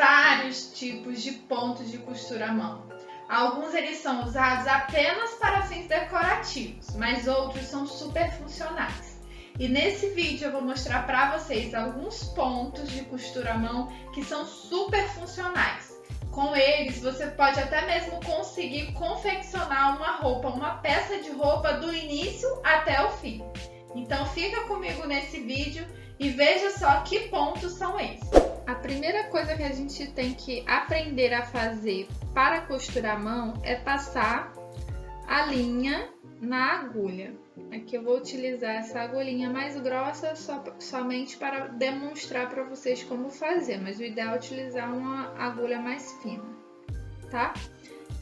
vários tipos de pontos de costura à mão. Alguns eles são usados apenas para fins decorativos, mas outros são super funcionais. E nesse vídeo eu vou mostrar para vocês alguns pontos de costura à mão que são super funcionais. Com eles você pode até mesmo conseguir confeccionar uma roupa, uma peça de roupa do início até o fim. Então fica comigo nesse vídeo e veja só que pontos são esses. A primeira coisa que a gente tem que aprender a fazer para costurar a mão é passar a linha na agulha. Aqui eu vou utilizar essa agulhinha mais grossa somente para demonstrar para vocês como fazer, mas o ideal é utilizar uma agulha mais fina, tá?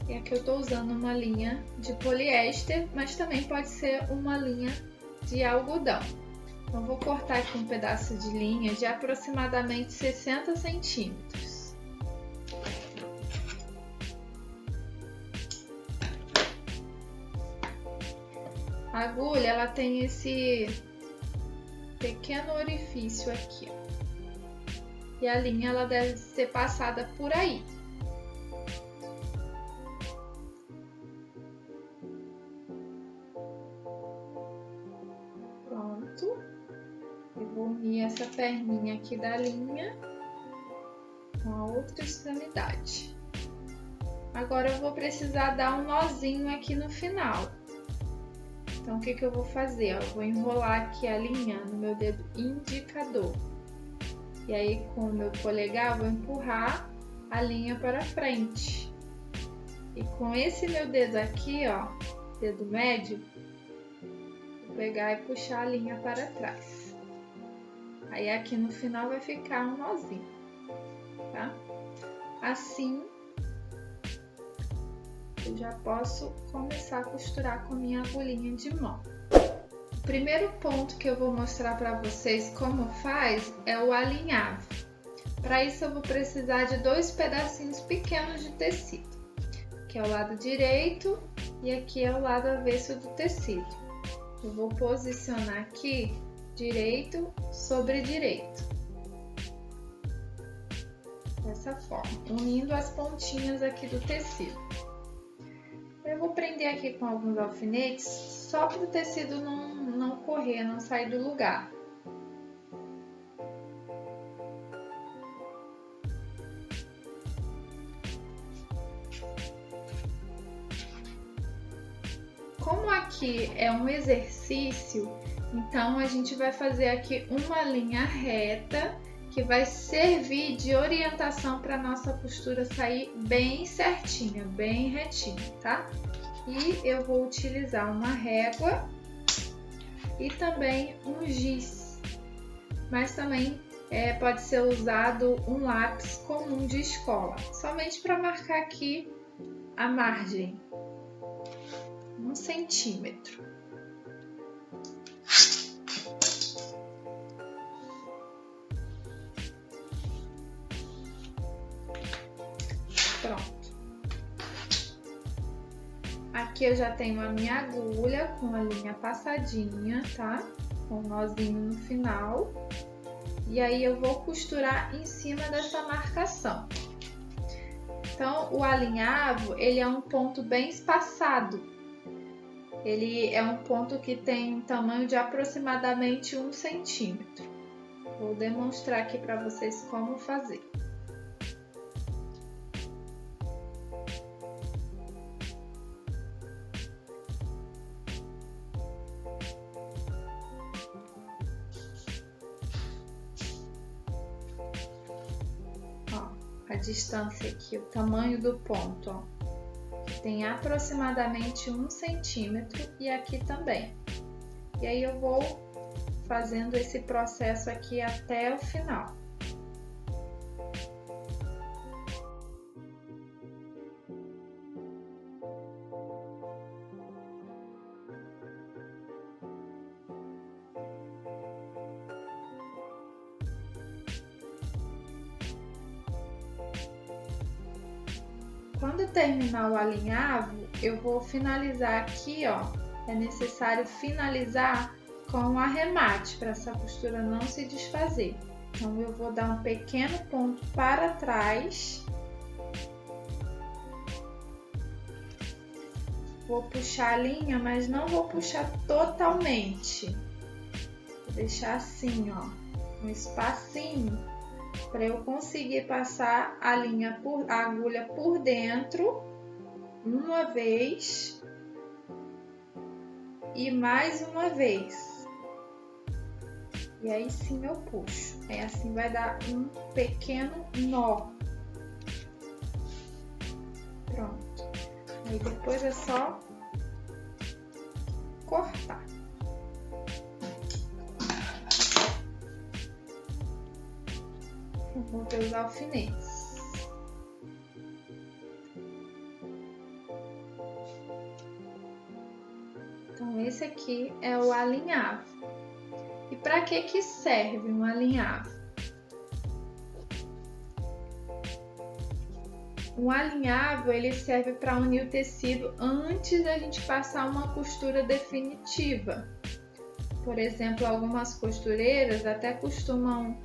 E aqui eu estou usando uma linha de poliéster, mas também pode ser uma linha de algodão. Então, vou cortar aqui um pedaço de linha de aproximadamente 60 centímetros. A agulha, ela tem esse pequeno orifício aqui, ó. E a linha, ela deve ser passada por aí. Pronto. Eu vou unir essa perninha aqui da linha com a outra extremidade. Agora eu vou precisar dar um nozinho aqui no final. Então, o que eu vou fazer? Eu vou enrolar aqui a linha no meu dedo indicador. E aí, com o meu polegar, eu vou empurrar a linha para frente. E com esse meu dedo aqui, ó, dedo médio, vou pegar e puxar a linha para trás. Aí, aqui no final vai ficar um nozinho, tá? Assim, eu já posso começar a costurar com a minha agulhinha de mão. O primeiro ponto que eu vou mostrar para vocês como faz é o alinhavo. Para isso eu vou precisar de dois pedacinhos pequenos de tecido. Aqui é o lado direito e aqui é o lado avesso do tecido. Eu vou posicionar aqui direito sobre direito. Dessa forma, unindo as pontinhas aqui do tecido. Eu vou prender aqui com alguns alfinetes, só para o tecido não correr, não sair do lugar. Como aqui é um exercício, então a gente vai fazer aqui uma linha reta que vai servir de orientação para nossa costura sair bem certinha, bem retinha, tá? E eu vou utilizar uma régua e também um giz, mas também pode ser usado um lápis comum de escola, somente para marcar aqui a margem, 1 centímetro. Pronto. Aqui eu já tenho a minha agulha com a linha passadinha, tá? Com um nozinho no final. E aí eu vou costurar em cima dessa marcação. Então, o alinhavo, ele é um ponto bem espaçado. Ele é um ponto que tem um tamanho de aproximadamente 1 centímetro. Vou demonstrar aqui para vocês como fazer. A distância aqui, o tamanho do ponto, ó, que tem aproximadamente 1 centímetro e aqui também. E aí eu vou fazendo esse processo aqui até o final. Quando terminar o alinhavo, eu vou finalizar aqui, ó. É necessário finalizar com um arremate para essa costura não se desfazer. Então, eu vou dar um pequeno ponto para trás. Vou puxar a linha, mas não vou puxar totalmente. Vou deixar assim, ó, um espacinho para eu conseguir passar a agulha por dentro uma vez e mais uma vez. E aí sim eu puxo. Aí assim vai dar um pequeno nó. Pronto. Aí depois é só cortar. Eu vou ver os alfinetes. Então esse aqui é o alinhavo. E para que serve um alinhavo? Um alinhavo ele serve para unir o tecido antes da gente passar uma costura definitiva. Por exemplo, algumas costureiras até costumam,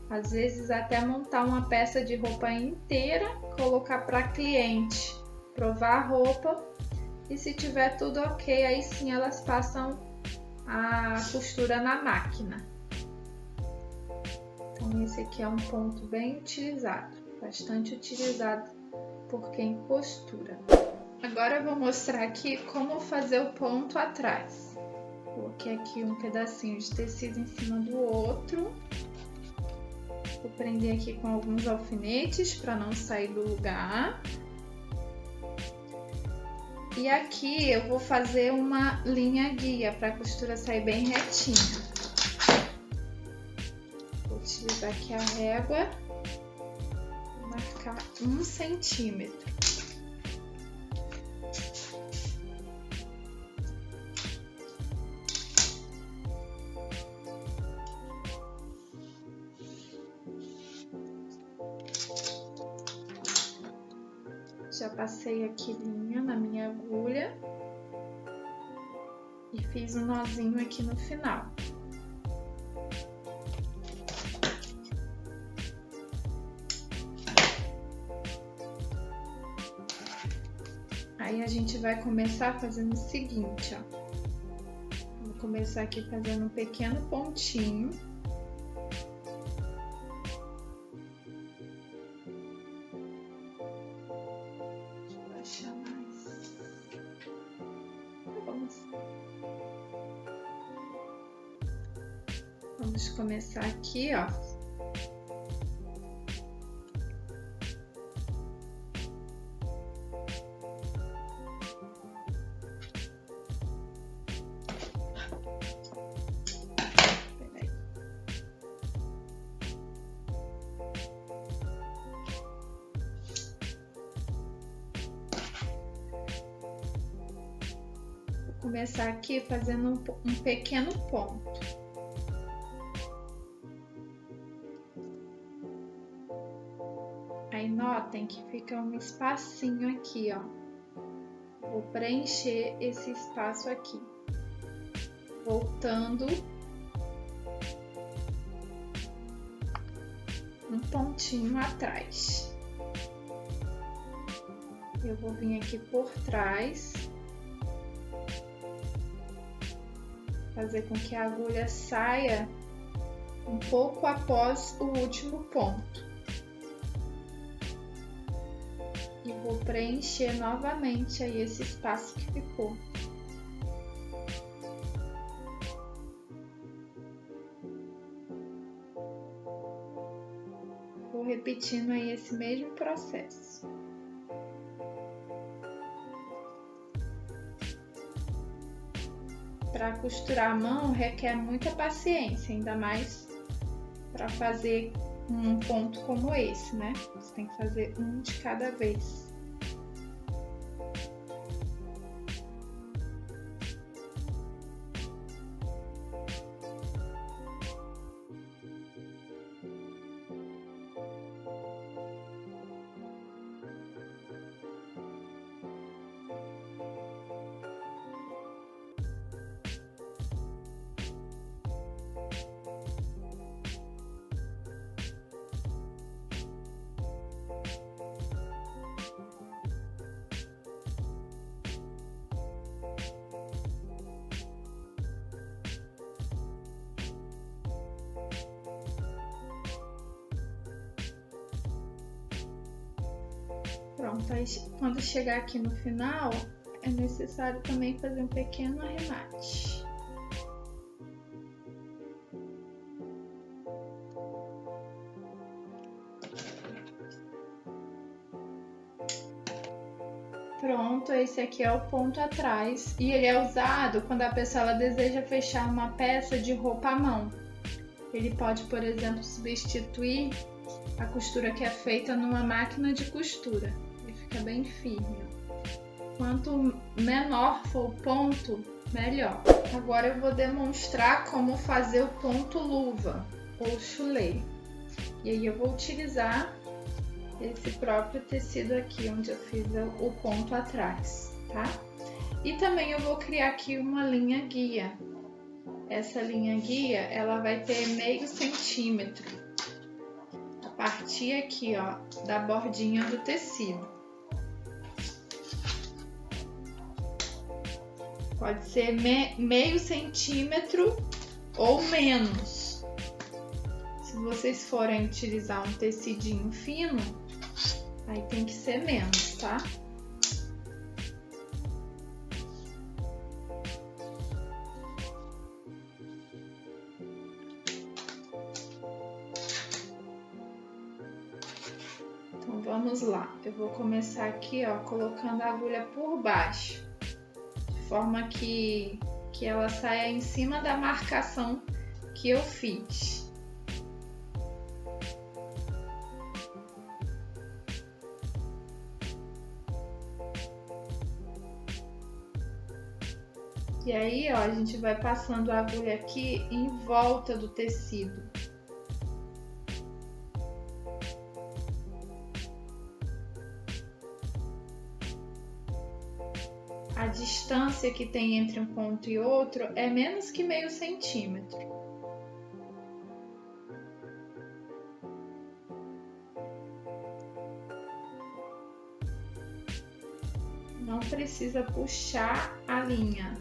às vezes, até montar uma peça de roupa inteira, colocar para cliente provar a roupa e se tiver tudo ok, aí sim elas passam a costura na máquina. Então esse aqui é um ponto bem utilizado, bastante utilizado por quem costura. Agora eu vou mostrar aqui como fazer o ponto atrás. Coloquei aqui um pedacinho de tecido em cima do outro. Vou prender aqui com alguns alfinetes para não sair do lugar. E aqui eu vou fazer uma linha guia para a costura sair bem retinha. Vou utilizar aqui a régua. Vou marcar 1 centímetro. Já passei aqui linha na minha agulha e fiz um nozinho aqui no final. Aí a gente vai começar fazendo o seguinte, ó. Vou começar aqui fazendo um pequeno pontinho. Vamos começar aqui, ó. Peraí. Vou começar aqui fazendo um pequeno ponto. Aí notem que fica um espacinho aqui, ó. Vou preencher esse espaço aqui, voltando um pontinho atrás. Eu vou vir aqui por trás, fazer com que a agulha saia um pouco após o último ponto. E vou preencher novamente aí esse espaço que ficou. Vou repetindo aí esse mesmo processo. Para costurar a mão requer muita paciência, ainda mais para fazer um ponto como esse, né? Você tem que fazer um de cada vez. Pronto, aí quando chegar aqui no final, é necessário também fazer um pequeno arremate. Pronto, esse aqui é o ponto atrás e ele é usado quando a pessoa ela deseja fechar uma peça de roupa à mão. Ele pode, por exemplo, substituir a costura que é feita numa máquina de costura. Ele fica bem firme. Quanto menor for o ponto, melhor. Agora eu vou demonstrar como fazer o ponto luva ou chulé. E aí eu vou utilizar esse próprio tecido aqui, onde eu fiz o ponto atrás, tá? E também eu vou criar aqui uma linha guia. Essa linha guia, ela vai ter meio centímetro. A partir aqui, ó, da bordinha do tecido. Pode ser meio centímetro ou menos. Se vocês forem utilizar um tecidinho fino, aí tem que ser menos, tá? Então vamos lá. Eu vou começar aqui, ó, colocando a agulha por baixo, de forma que ela saia em cima da marcação que eu fiz. E aí, ó, a gente vai passando a agulha aqui em volta do tecido. A distância que tem entre um ponto e outro é menos que meio centímetro. Não precisa puxar a linha.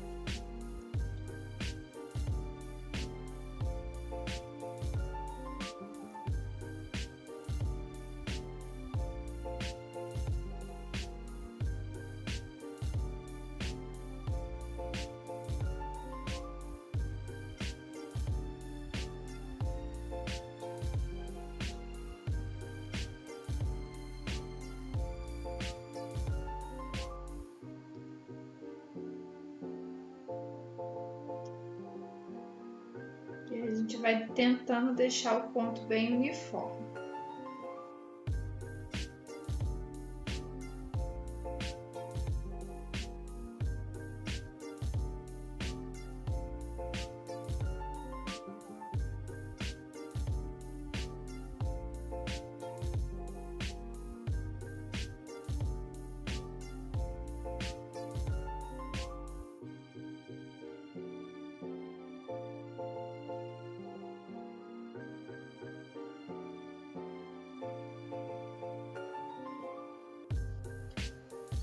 E a gente vai tentando deixar o ponto bem uniforme.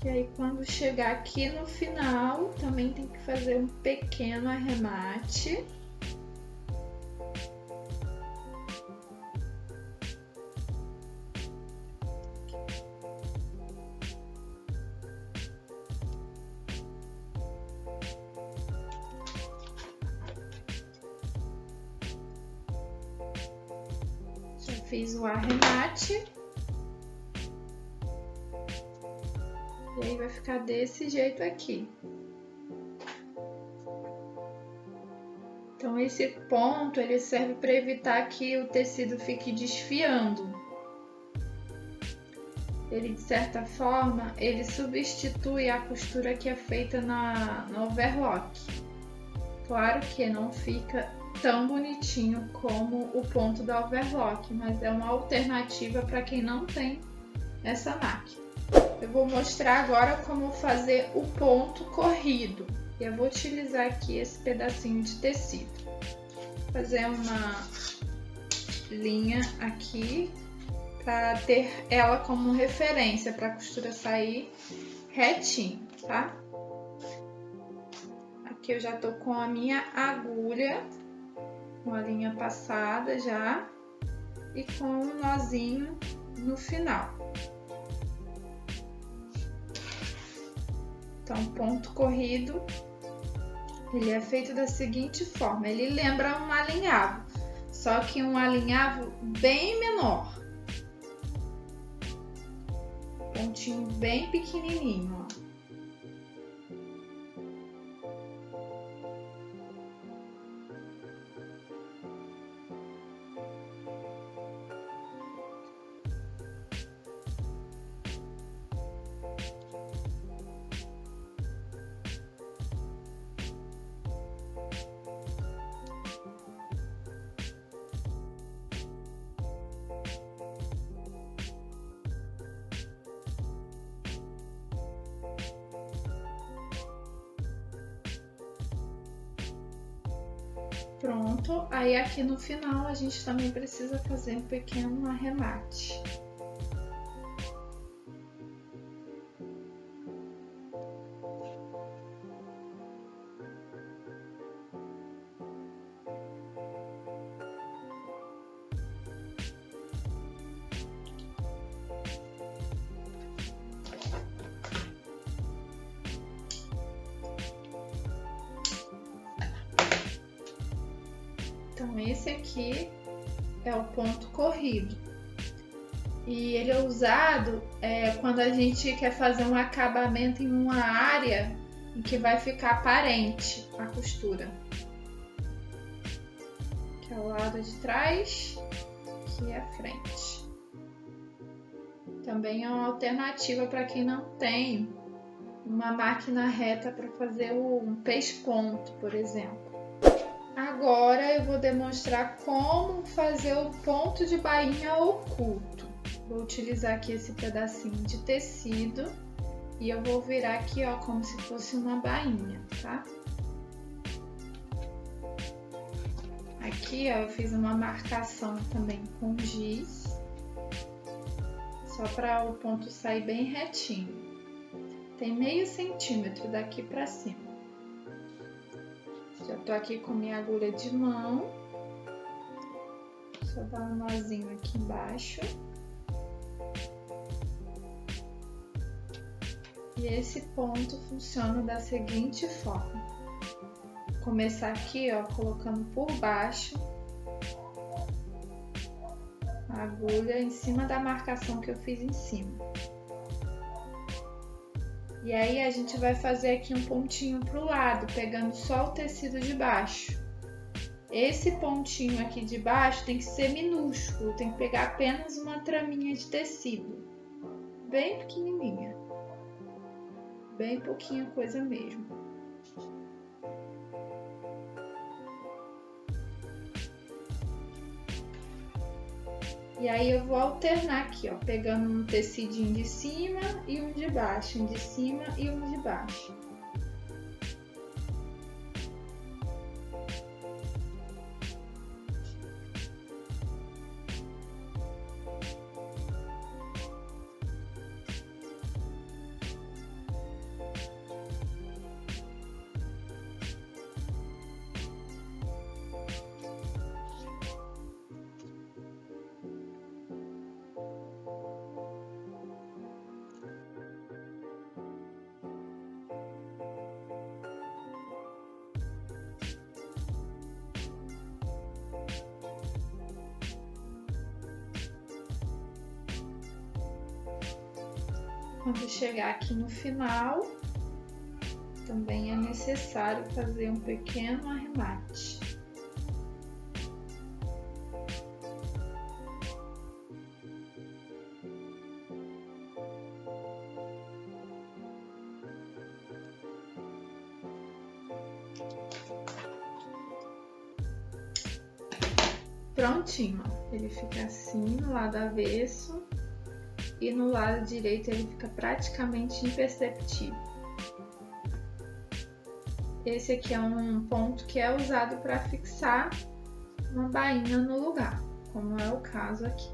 E aí, quando chegar aqui no final, também tem que fazer um pequeno arremate. Já fiz o arremate. E aí vai ficar desse jeito aqui. Então esse ponto ele serve para evitar que o tecido fique desfiando. Ele, de certa forma, ele substitui a costura que é feita no overlock. Claro que não fica tão bonitinho como o ponto da overlock, mas é uma alternativa para quem não tem essa máquina. Eu vou mostrar agora como fazer o ponto corrido. Eu vou utilizar aqui esse pedacinho de tecido. Vou fazer uma linha aqui para ter ela como referência para a costura sair retinho, tá? Aqui eu já tô com a minha agulha, com a linha passada já e com um nozinho no final. Então, ponto corrido, ele é feito da seguinte forma, ele lembra um alinhavo, só que um alinhavo bem menor. Pontinho bem pequenininho, ó. Pronto, aí aqui no final a gente também precisa fazer um pequeno arremate. Então, esse aqui é o ponto corrido. E ele é usado quando a gente quer fazer um acabamento em uma área em que vai ficar aparente a costura. Que é o lado de trás, aqui é a frente. Também é uma alternativa para quem não tem uma máquina reta para fazer um pesponto, por exemplo. Agora eu vou demonstrar como fazer o ponto de bainha oculto. Vou utilizar aqui esse pedacinho de tecido e eu vou virar aqui, ó, como se fosse uma bainha, tá? Aqui, ó, eu fiz uma marcação também com giz, só para o ponto sair bem retinho. Tem meio centímetro daqui para cima. Já tô aqui com minha agulha de mão, só dar um nozinho aqui embaixo. E esse ponto funciona da seguinte forma. Vou começar aqui, ó, colocando por baixo a agulha em cima da marcação que eu fiz em cima. E aí a gente vai fazer aqui um pontinho pro lado, pegando só o tecido de baixo. Esse pontinho aqui de baixo tem que ser minúsculo, tem que pegar apenas uma traminha de tecido, bem pequenininha, bem pouquinha coisa mesmo. E aí eu vou alternar aqui, ó, pegando um tecidinho de cima e um de baixo, um de cima e um de baixo. Quando chegar aqui no final, também é necessário fazer um pequeno arremate. Prontinho, ó. Ele fica assim no lado avesso. E no lado direito ele fica praticamente imperceptível. Esse aqui é um ponto que é usado para fixar uma bainha no lugar, como é o caso aqui.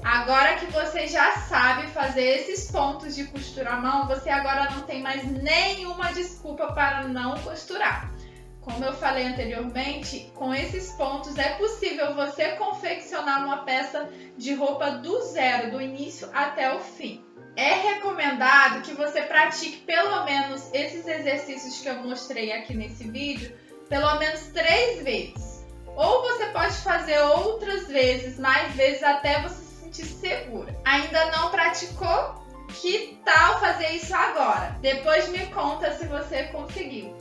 Agora que você já sabe fazer esses pontos de costura à mão, você agora não tem mais nenhuma desculpa para não costurar. Como eu falei anteriormente, com esses pontos é possível você confeccionar uma peça de roupa do zero, do início até o fim. É recomendado que você você pratique pelo menos esses exercícios que eu mostrei aqui nesse vídeo, pelo menos 3 vezes. Ou você pode fazer outras vezes, mais vezes, até você se sentir segura. Ainda não praticou? Que tal fazer isso agora? Depois me conta se você conseguiu.